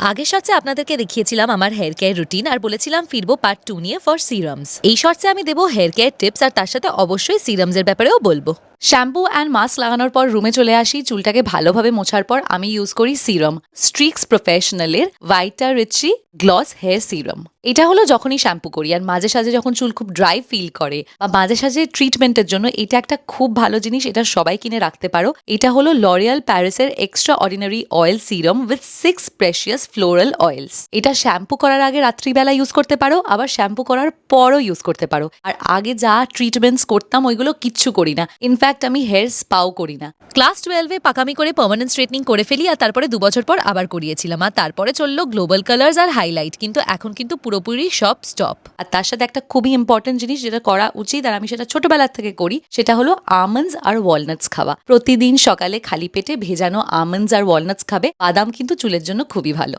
আগের শর্টসে আপনাদেরকে দেখিয়েছিলাম আমার হেয়ার কেয়ার রুটিন আর বলেছিলাম ফিরবো পার্ট 2 নিয়ে ফর সিরামস। এই শর্টসে আমি দেবো হেয়ার কেয়ার টিপস আর তার সাথে অবশ্যই সিরামস এর ব্যাপারেও বলবো। শ্যাম্পু অ্যান্ড মাস্ক লাগানোর পর রুমে চলে আসি। চুলটাকে ভালোভাবে মোছার পর আমি ইউজ করি সিরাম, স্ট্রিক্স প্রফেশনালের ভাইটা রিচি গ্লস হেয়ার সিরাম। এটা হলো যখনই শ্যাম্পু করি আর মাঝে সাঝে যখন চুল খুব ড্রাই ফিল করে বা মাঝে সাঝে ট্রিটমেন্টের জন্য এটা একটা খুব ভালো জিনিস, এটা সবাই কিনে রাখতে পারো। এটা হলো লরিয়াল প্যারিসের extraordinary oil serum with 6 precious floral oils. এটা শ্যাম্পু করার আগে রাত্রিবেলা ইউজ করতে পারো, আবার শ্যাম্পু করার পরও ইউজ করতে পারো। আর আগে যা ট্রিটমেন্টস করতাম ওইগুলো কিচ্ছু করি না, ইনফ্যাক্ট আমি হেয়ার স্পাও করি না। ক্লাস 12-এ পাকামি করে পার্মানেন্ট স্ট্রেটনিং করে ফেলি আর তারপরে 2 বছর পর আবার করিয়েছিলাম। আর তারপরে চললো গ্লোবাল কালার্স আর হাইলাইট, কিন্তু এখন কিন্তু পুরোপুরি সব স্টপ। আর তার সাথে একটা খুবই ইম্পর্টেন্ট জিনিস যেটা করা উচিত আর আমি সেটা ছোটবেলার থেকে করি, সেটা হলো আমন্ডস আর ওয়ালনাটস খাওয়া। প্রতিদিন সকালে খালি পেটে ভেজানো আমন্ডস আর ওয়ালনাটস খাবে। বাদাম কিন্তু চুলের জন্য খুবই ভালো।